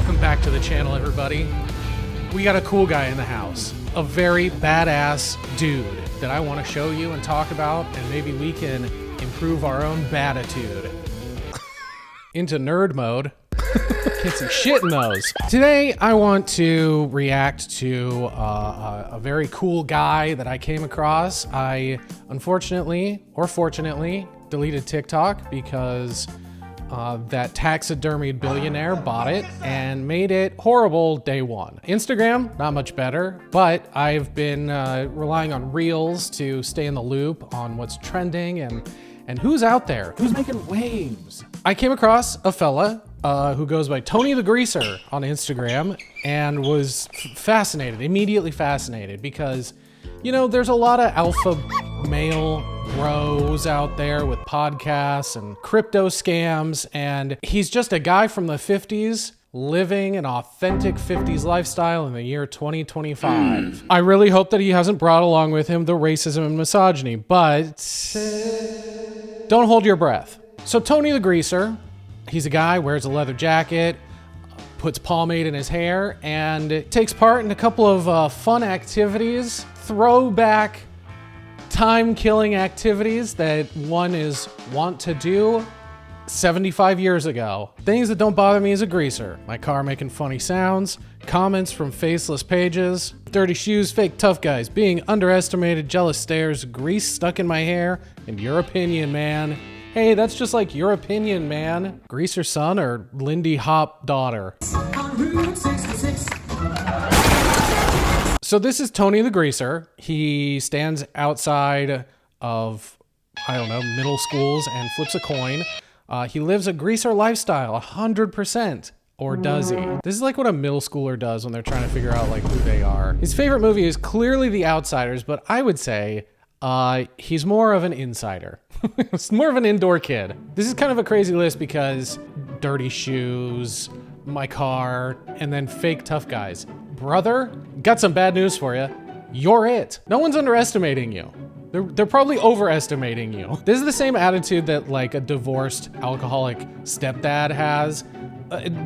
Welcome back to the channel, everybody. We got a cool guy in the house, a very badass dude that I want to show you and talk about, and maybe we can improve our own batitude. Into nerd mode. Can't see shit in those. Today, I want to react to a very cool guy that I came across. I, unfortunately, or fortunately, deleted TikTok because that taxidermied billionaire bought it and made it horrible day one. Instagram, not much better, but I've been relying on Reels to stay in the loop on what's trending and who's out there, who's making waves. I came across a fella who goes by Tony the Greaser on Instagram and was fascinated, immediately fascinated, because, you know, there's a lot of alpha male bros out there with podcasts and crypto scams, and he's just a guy from the 50s living an authentic 50s lifestyle in the year 2025. I really hope that he hasn't brought along with him the racism and misogyny, but don't hold your breath. So Tony the Greaser, he's a guy, wears a leather jacket, puts pomade in his hair, and takes part in a couple of fun activities, throwback time-killing activities that one is wont to do 75 years ago. Things that don't bother me as a greaser. My car making funny sounds, comments from faceless pages, dirty shoes, fake tough guys, being underestimated, jealous stares, grease stuck in my hair, and your opinion, man. Hey, that's just like your opinion, man. Greaser son or Lindy Hop daughter? So this is Tony the Greaser. He stands outside of, I don't know, middle schools and flips a coin. He lives a greaser lifestyle, 100%. Or does he? This is like what a middle schooler does when they're trying to figure out like who they are. His favorite movie is clearly The Outsiders, but I would say he's more of an insider. It's more of an indoor kid. This is kind of a crazy list because dirty shoes, my car, and then fake tough guys. Brother, got some bad news for you. You're it. No one's underestimating you. They're probably overestimating you. This is the same attitude that like a divorced alcoholic stepdad has.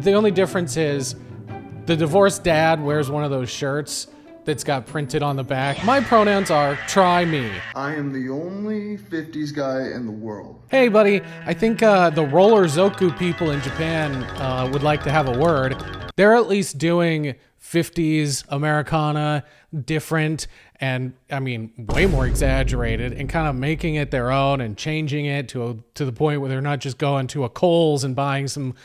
The only difference is the divorced dad wears one of those shirts that's got printed on the back. My pronouns are try me. I am the only 50s guy in the world. Hey buddy, I think the roller Zoku people in Japan would like to have a word. They're at least doing 50s Americana different and, I mean, way more exaggerated and kind of making it their own and changing it to the point where they're not just going to a Kohl's and buying some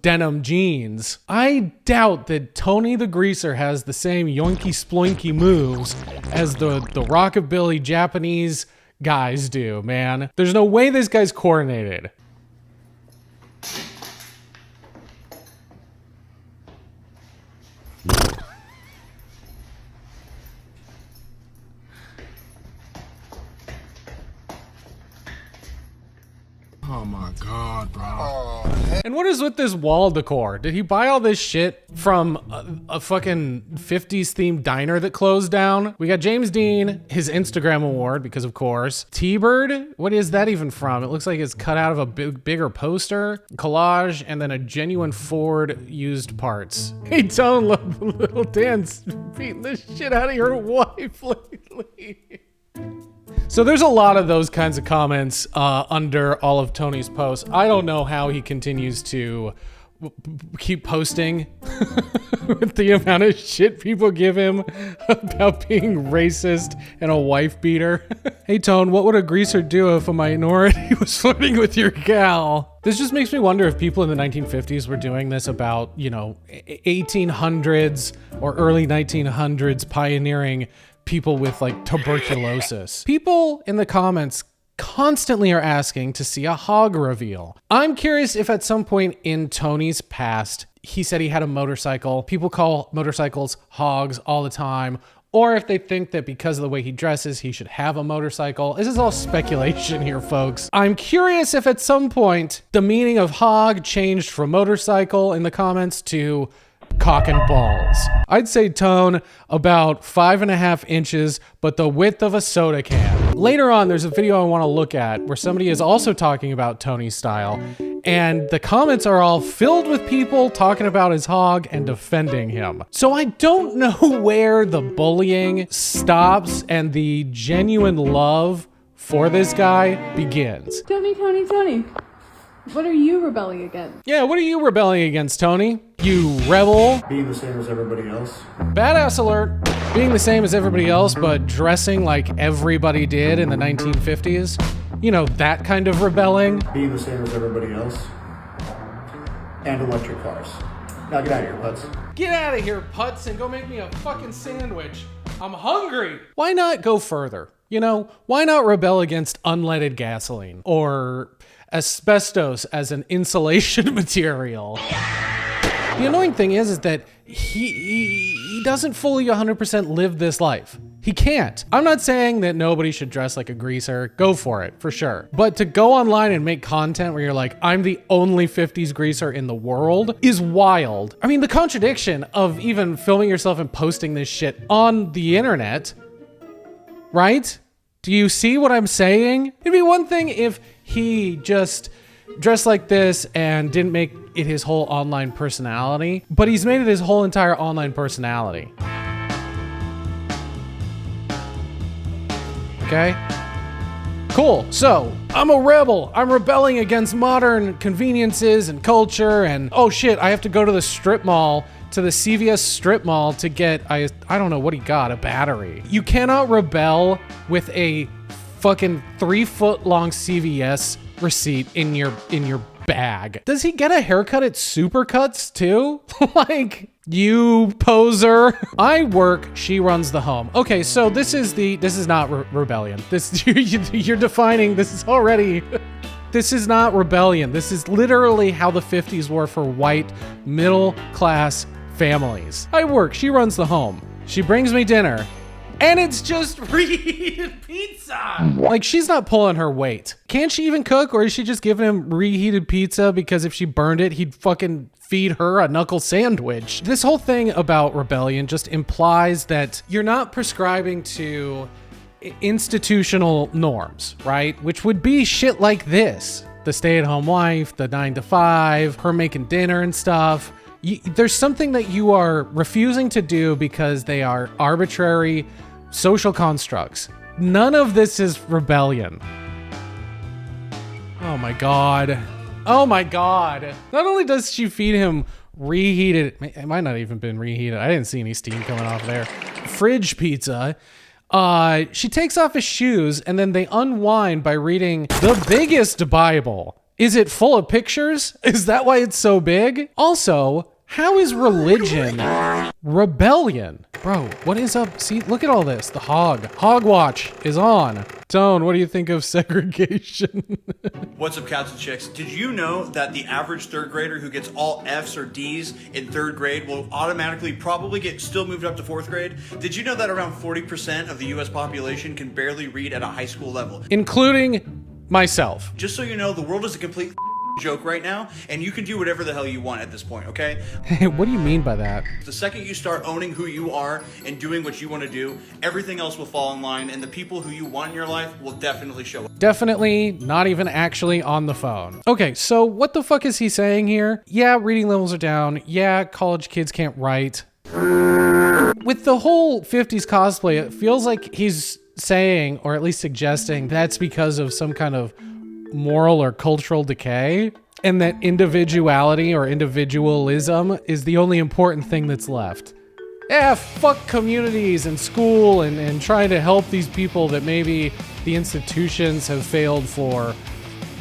denim jeans. I doubt that Tony the Greaser has the same yoinky sploinky moves as the rockabilly Japanese guys do, man. There's no way this guy's coordinated. Oh my God, bro. And what is with this wall decor? Did he buy all this shit from a fucking 50s themed diner that closed down? We got James Dean, his Instagram award, because of course. T-Bird, what is that even from? It looks like it's cut out of a bigger poster. Collage, and then a genuine Ford used parts. Hey, Tone, little Dan's beating the shit out of your wife lately. So there's a lot of those kinds of comments under all of Tony's posts. I don't know how he continues to keep posting with the amount of shit people give him about being racist and a wife beater. Hey Tone, what would a greaser do if a minority was flirting with your gal? This just makes me wonder if people in the 1950s were doing this about, you know, 1800s or early 1900s pioneering people with like tuberculosis. People in the comments constantly are asking to see a hog reveal. I'm curious if at some point in Tony's past, he said he had a motorcycle. People call motorcycles hogs all the time, or if they think that because of the way he dresses, he should have a motorcycle. This is all speculation here, folks. I'm curious if at some point the meaning of hog changed from motorcycle in the comments to cock and balls. I'd say Tone about 5.5 inches, but the width of a soda can. Later on, there's a video I want to look at where somebody is also talking about Tony's style, And the comments are all filled with people talking about his hog and defending him. So I don't know where the bullying stops and the genuine love for this guy begins. Tony. What are you rebelling against? Yeah, what are you rebelling against, Tony? You rebel. Being the same as everybody else. Badass alert. Being the same as everybody else, but dressing like everybody did in the 1950s. You know, that kind of rebelling. Being the same as everybody else. And electric cars. Now get out of here, putz. Get out of here, putz, and go make me a fucking sandwich. I'm hungry. Why not go further? You know, why not rebel against unleaded gasoline or asbestos as an insulation material? The annoying thing is that he doesn't fully 100% live this life. He can't. I'm not saying that nobody should dress like a greaser. Go for it, for sure. But to go online and make content where you're like, I'm the only 50s greaser in the world is wild. I mean, the contradiction of even filming yourself and posting this shit on the internet, right? Do you see what I'm saying? It'd be one thing if he just dressed like this and didn't make it his whole online personality, but he's made it his whole entire online personality. Okay? Cool. So, I'm a rebel. I'm rebelling against modern conveniences and culture, and oh shit, I have to go to the strip mall, to the CVS strip mall to get, I don't know what he got, a battery. You cannot rebel with a fucking 3-foot long CVS receipt in your bag. Does he get a haircut at Supercuts too? Like, you poser. I work, she runs the home. Okay, so this is not rebellion. This you're defining, this is already, this is not rebellion. This is literally how the 50s were for white middle class families. I work, she runs the home. She brings me dinner. And it's just reheated pizza. Like, she's not pulling her weight. Can she even cook, or is she just giving him reheated pizza because if she burned it, he'd fucking feed her a knuckle sandwich? This whole thing about rebellion just implies that you're not prescribing to institutional norms, right? Which would be shit like this. The stay-at-home wife, the 9-to-5, her making dinner and stuff. There's something that you are refusing to do because they are arbitrary social constructs. None of this is rebellion. Oh my God. Oh my God. Not only does she feed him reheated, it might not even been reheated. I didn't see any steam coming off there. Fridge pizza. She takes off his shoes and then they unwind by reading the biggest Bible. Is it full of pictures? Is that why it's so big? Also, how is religion rebellion? Bro, what is up? See, look at all this. The Hogwatch is on. Tone, what do you think of segregation? What's up, cats and chicks? Did you know that the average third grader who gets all F's or D's in third grade will automatically probably get still moved up to fourth grade? Did you know that around 40% of the US population can barely read at a high school level? Including myself. Just so you know, the world is a complete joke right now, and you can do whatever the hell you want at this point, okay? What do you mean by that? The second you start owning who you are and doing what you want to do, everything else will fall in line, and the people who you want in your life will definitely show up. Definitely not even actually on the phone. Okay, so what the fuck is he saying here? Yeah, reading levels are down. Yeah, college kids can't write. With the whole 50s cosplay, it feels like he's saying, or at least suggesting, that's because of some kind of moral or cultural decay, and that individuality or individualism is the only important thing that's left. Fuck communities and school and trying to help these people that maybe the institutions have failed for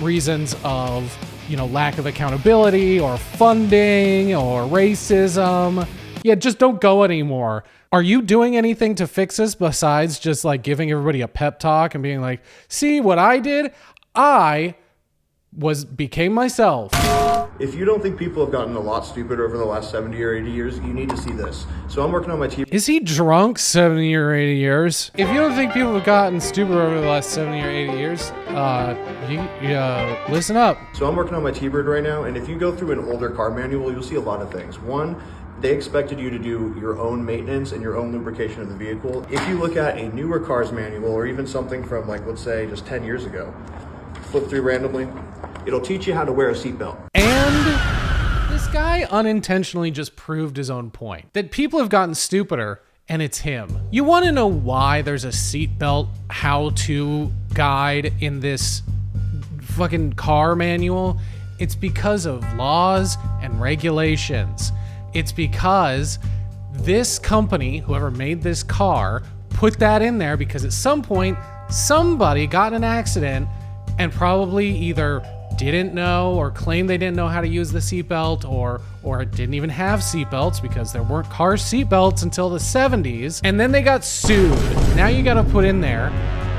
reasons of, you know, lack of accountability or funding or racism. Yeah, just don't go anymore. Are you doing anything to fix this besides just like giving everybody a pep talk and being like, see what I did? I became myself. If you don't think people have gotten a lot stupider over the last 70 or 80 years, you need to see this. So I'm working on my T-bird. Is he drunk 70 or 80 years? If you don't think people have gotten stupider over the last 70 or 80 years, listen up. So I'm working on my T-bird right now, and if you go through an older car manual, you'll see a lot of things. One, they expected you to do your own maintenance and your own lubrication of the vehicle. If you look at a newer car's manual, or even something from, like, let's say just 10 years ago, flip through randomly, It'll teach you how to wear a seatbelt. And this guy unintentionally just proved his own point, that people have gotten stupider, and it's him. You want to know why there's a seatbelt how-to guide in this fucking car manual? It's because of laws and regulations. It's because this company, whoever made this car, put that in there because at some point, somebody got in an accident and probably either didn't know or claimed they didn't know how to use the seatbelt or didn't even have seatbelts because there weren't car seatbelts until the 70s. And then they got sued. Now you got to put in there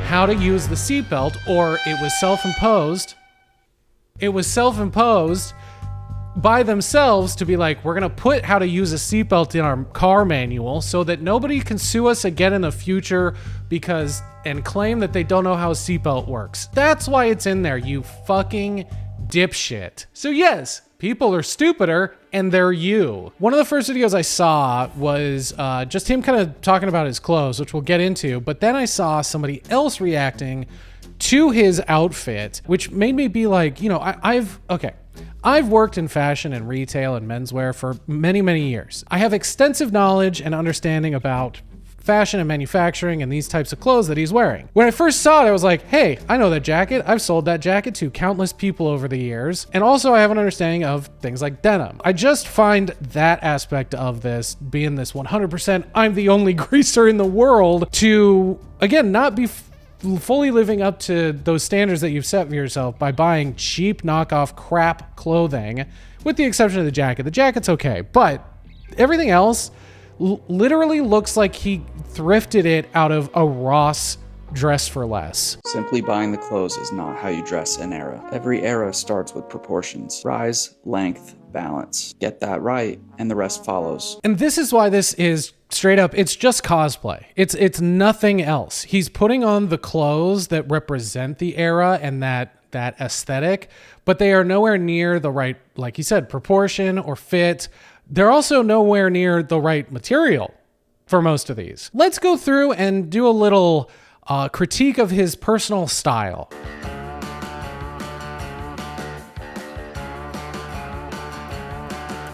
how to use the seatbelt, or it was self-imposed. It was self-imposed by themselves to be like, we're going to put how to use a seatbelt in our car manual so that nobody can sue us again in the future and claim that they don't know how a seatbelt works. That's why it's in there, you fucking dipshit. So yes, people are stupider and they're you. One of the first videos I saw was just him kind of talking about his clothes, which we'll get into, but then I saw somebody else reacting to his outfit, which made me be like, you know, I've worked in fashion and retail and menswear for many, many years. I have extensive knowledge and understanding about fashion and manufacturing and these types of clothes that he's wearing. When I first saw it, I was like, hey, I know that jacket. I've sold that jacket to countless people over the years. And also I have an understanding of things like denim. I just find that aspect of this being this 100% I'm the only greaser in the world to, again, not be fully living up to those standards that you've set for yourself by buying cheap knockoff crap clothing, with the exception of the jacket. The jacket's okay, but everything else literally looks like he thrifted it out of a Ross dress for less. Simply buying the clothes is not how you dress an era. Every era starts with proportions. Rise, length, balance. Get that right, and the rest follows. And this is why this is straight up, it's just cosplay. It's nothing else. He's putting on the clothes that represent the era and that aesthetic, but they are nowhere near the right, like he said, proportion or fit. They're also nowhere near the right material for most of these. Let's go through and do a little critique of his personal style.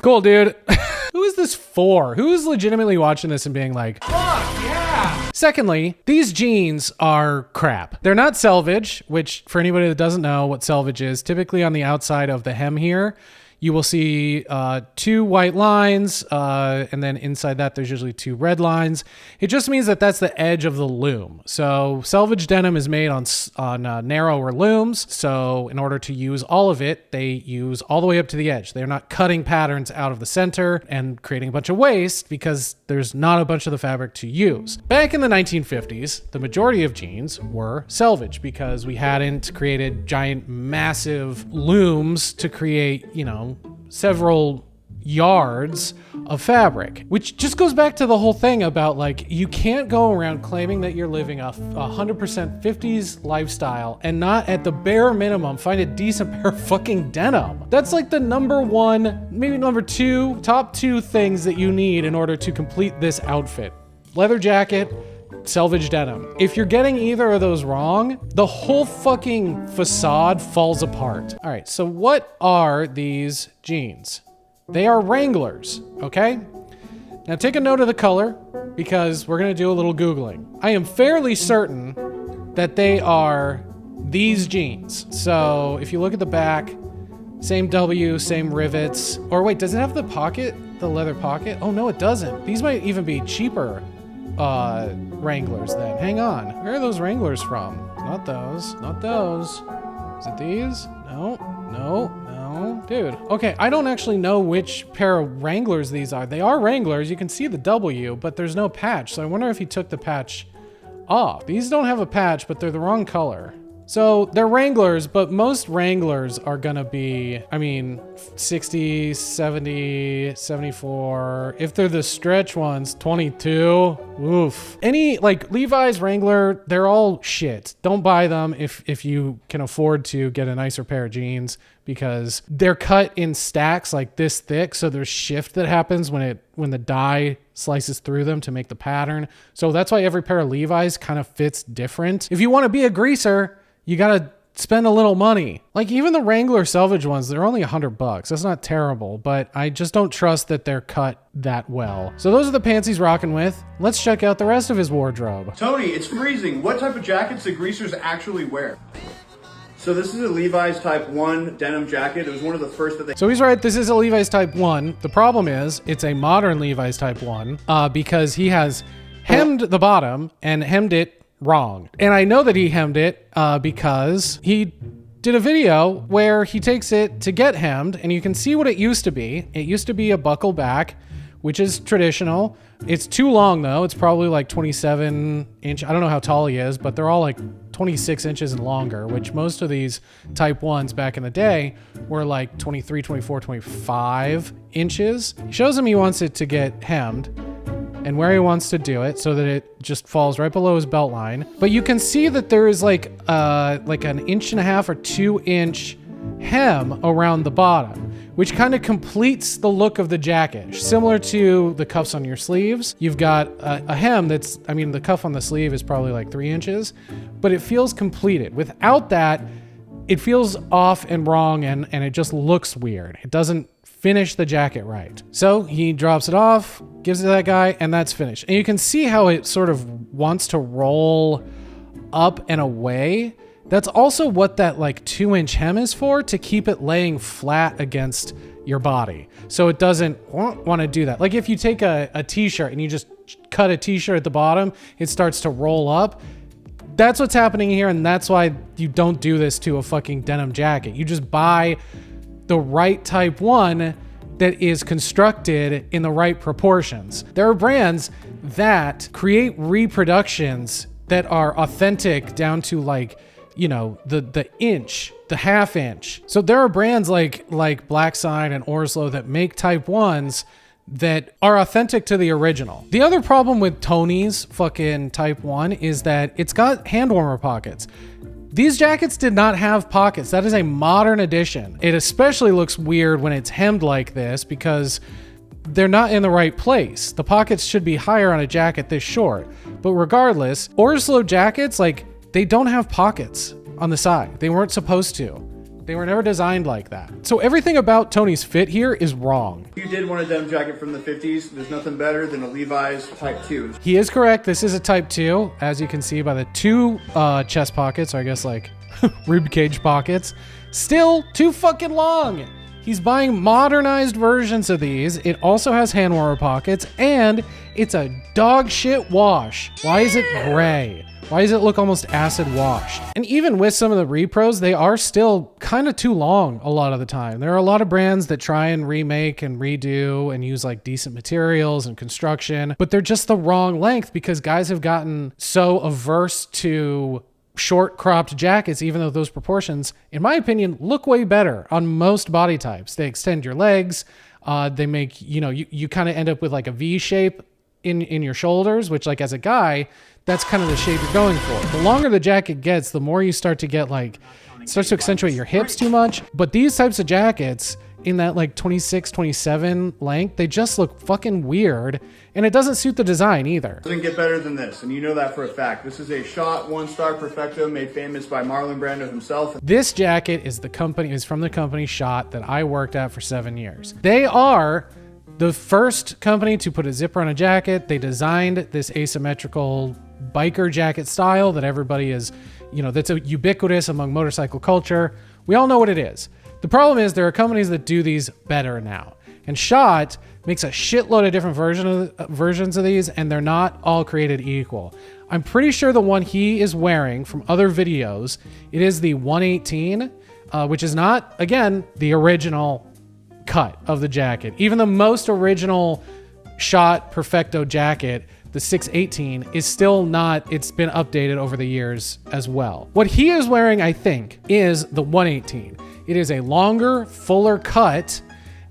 Cool, dude. Who is this for? Who is legitimately watching this and being like, fuck yeah? Secondly, these jeans are crap. They're not selvage, which for anybody that doesn't know what selvage is, typically on the outside of the hem here, you will see 2 white lines, and then inside that there's usually 2 red lines. It just means that that's the edge of the loom. So selvage denim is made on narrower looms. So in order to use all of it, they use all the way up to the edge. They're not cutting patterns out of the center and creating a bunch of waste because there's not a bunch of the fabric to use. Back in the 1950s, the majority of jeans were selvage because we hadn't created giant, massive looms to create, you know, several yards of fabric, which just goes back to the whole thing about like, you can't go around claiming that you're living a 100% 50s lifestyle and not at the bare minimum find a decent pair of fucking denim. That's like the number one, maybe number two, top 2 things that you need in order to complete this outfit. Leather jacket, selvage denim. If you're getting either of those wrong, the whole fucking facade falls apart. All right, so what are these jeans? They are Wranglers, okay? Now take a note of the color because we're gonna do a little Googling. I am fairly certain that they are these jeans. So if you look at the back, same W, same rivets. Or wait, does it have the pocket, the leather pocket? Oh no, it doesn't. These might even be cheaper Wranglers then. Hang on, where are those Wranglers from? Not those, not those. Is it these? No, no, no. Dude, okay, I don't actually know which pair of Wranglers these are. They are Wranglers, you can see the W, but there's no patch, so I wonder if he took the patch off. These don't have a patch, but they're the wrong color. So they're Wranglers, but most Wranglers are gonna be, I mean, 60, 70, 74. If they're the stretch ones, 22. Oof. Any, like, Levi's, Wrangler, they're all shit. Don't buy them if you can afford to get a nicer pair of jeans because they're cut in stacks like this thick. So there's shift that happens when the dye slices through them to make the pattern. So that's why every pair of Levi's kind of fits different. If you want to be a greaser, you gotta spend a little money. Like even the Wrangler salvage ones, they're only $100. That's not terrible, but I just don't trust that they're cut that well. So those are the pants he's rocking with. Let's check out the rest of his wardrobe. Tony, it's freezing. What type of jackets do greasers actually wear? So this is a Levi's Type 1 denim jacket. It was one of the first that they... So he's right, this is a Levi's Type 1. The problem is, it's a modern Levi's Type 1 because he has hemmed the bottom and hemmed it wrong. And I know that he hemmed it because he did a video where he takes it to get hemmed, and you can see what it used to be. It used to be a buckle back, which is traditional. It's too long though. It's probably like 27 inch. I don't know how tall he is, but they're all like 26 inches and longer, which most of these Type 1s back in the day were like 23, 24, 25 inches. He shows him he wants it to get hemmed and where he wants to do it so that it just falls right below his belt line. But you can see that there is like an 1.5 or 2 inch hem around the bottom, which kind of completes the look of the jacket. Similar to the cuffs on your sleeves, you've got a hem that's, I mean, the cuff on the sleeve is probably like 3 inches, but it feels completed. Without that, it feels off and wrong, and it just looks weird. It doesn't finish the jacket right. So he drops it off, gives it to that guy, and that's finished. And you can see how it sort of wants to roll up and away. That's also what that like 2 inch hem is for, to keep it laying flat against your body. So it doesn't want to do that. Like if you take a t-shirt and you just cut a t-shirt at the bottom, it starts to roll up. That's what's happening here, and that's why you don't do this to a fucking denim jacket. You just buy the right Type 1 that is constructed in the right proportions. There are brands that create reproductions that are authentic down to like, you know, the inch, the half inch. So there are brands like Black Sign and Orslo that make Type 1s that are authentic to the original. The other problem with Tony's fucking Type 1 is that it's got hand warmer pockets. These jackets did not have pockets. That is a modern addition. It especially looks weird when it's hemmed like this because they're not in the right place. The pockets should be higher on a jacket this short. But regardless, Orslo jackets, like, they don't have pockets on the side. They weren't supposed to. They were never designed like that. So everything about Tony's fit here is wrong. If you did want a denim jacket from the 50s, there's nothing better than a Levi's Type 2. He is correct. This is a Type 2, as you can see by the two chest pockets, or I guess like rib cage pockets. Still too fucking long. He's buying modernized versions of these. It also has hand warmer pockets, and it's a dog shit wash. Why is it gray? Why does it look almost acid washed? And even with some of the repros, they are still kind of too long a lot of the time. There are a lot of brands that try and remake and redo and use like decent materials and construction, but they're just the wrong length because guys have gotten so averse to short cropped jackets, even though those proportions, in my opinion, look way better on most body types. They extend your legs. They make, you know, you kind of end up with like a V shape in your shoulders, which like as a guy, that's kind of the shape you're going for. The longer the jacket gets, the more you start to get like, it starts to accentuate your hips too much. But these types of jackets in that like 26, 27 length, they just look fucking weird. And it doesn't suit the design either. Doesn't get better than this, and you know that for a fact. This is a Schott 1-star Perfecto made famous by Marlon Brando himself. This jacket is from the company Schott that I worked at for 7 years. They are the first company to put a zipper on a jacket. They designed this asymmetrical biker jacket style that everybody is, you know, that's ubiquitous among motorcycle culture. We all know what it is. The problem is there are companies that do these better now. And Schott makes a shitload of different versions of these, and they're not all created equal. I'm pretty sure the one he is wearing from other videos, it is the 118, which is not, again, the original cut of the jacket. Even the most original Schott Perfecto jacket, the 618, is still not, it's been updated over the years as well. What he is wearing, I think, is the 118. It is a longer, fuller cut,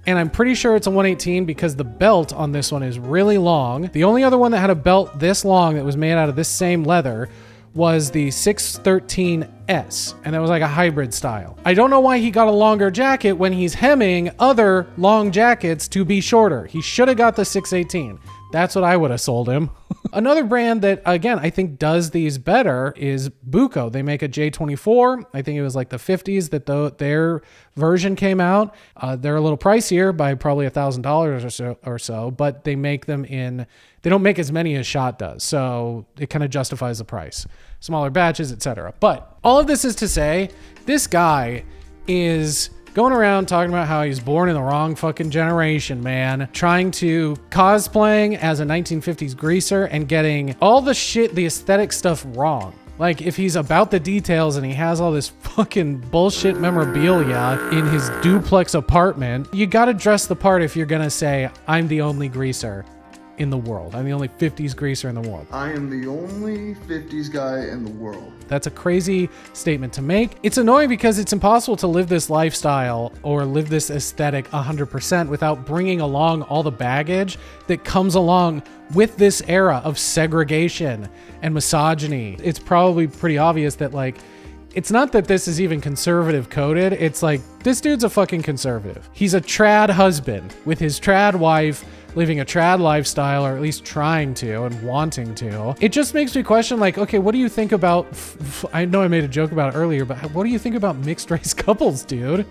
and I'm pretty sure it's a 118 because the belt on this one is really long. The only other one that had a belt this long that was made out of this same leather was the 613 S, and that was like a hybrid style. I don't know why he got a longer jacket when he's hemming other long jackets to be shorter. He should have got the 618. That's what I would have sold him. Another brand that, again, I think does these better is Buco. They make a J24. I think it was like the 50s that their version came out. They're a little pricier by probably $1,000 or so, but they make them in, they don't make as many as Schott does. So it kind of justifies the price. Smaller batches, etc. But all of this is to say, this guy is going around talking about how he's born in the wrong fucking generation, man. Trying to cosplaying as a 1950s greaser and getting all the shit, the aesthetic stuff wrong. Like, if he's about the details and he has all this fucking bullshit memorabilia in his duplex apartment, you gotta dress the part if you're gonna say, I'm the only greaser in the world. I'm the only 50s greaser in the world. I am the only 50s guy in the world. That's a crazy statement to make. It's annoying because it's impossible to live this lifestyle or live this aesthetic 100% without bringing along all the baggage that comes along with this era of segregation and misogyny. It's probably pretty obvious that, like, it's not that this is even conservative coded. It's like, this dude's a fucking conservative. He's a trad husband with his trad wife, living a trad lifestyle, or at least trying to and wanting to. It just makes me question, like, okay, what do you think about, I know I made a joke about it earlier, but what do you think about mixed race couples, dude?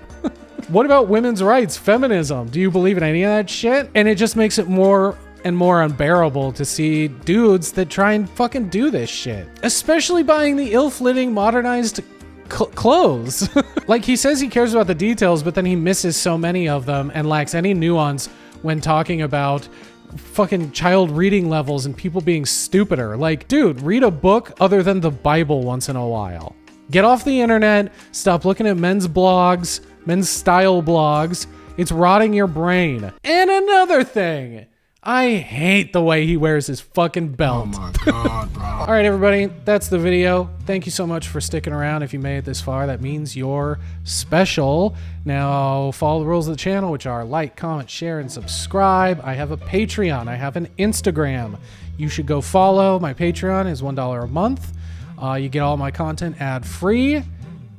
What about women's rights, feminism? Do you believe in any of that shit? And it just makes it more and more unbearable to see dudes that try and fucking do this shit. Especially buying the ill-fitting, modernized clothes. Like, he says he cares about the details, but then he misses so many of them and lacks any nuance when talking about fucking child reading levels and people being stupider. Like, dude, read a book other than the Bible once in a while. Get off the internet. Stop looking at men's blogs, men's style blogs. It's rotting your brain. And another thing, I hate the way he wears his fucking belt. Oh my God, bro. All right, everybody, that's the video. Thank you so much for sticking around. If you made it this far, that means you're special. Now, follow the rules of the channel, which are like, comment, share, and subscribe. I have a Patreon. I have an Instagram. You should go follow. My Patreon is $1 a month. You get all my content ad-free.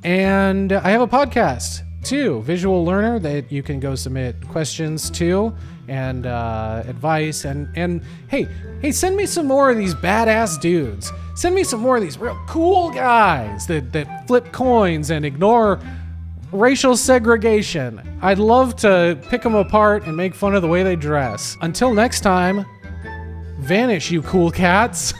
And I have a podcast, too, Visual Learner, that you can go submit questions to and advice. And hey, send me some more of these badass dudes. Send me some more of these real cool guys that flip coins and ignore racial segregation. I'd love to pick them apart and make fun of the way they dress. Until next time, vanish, you cool cats.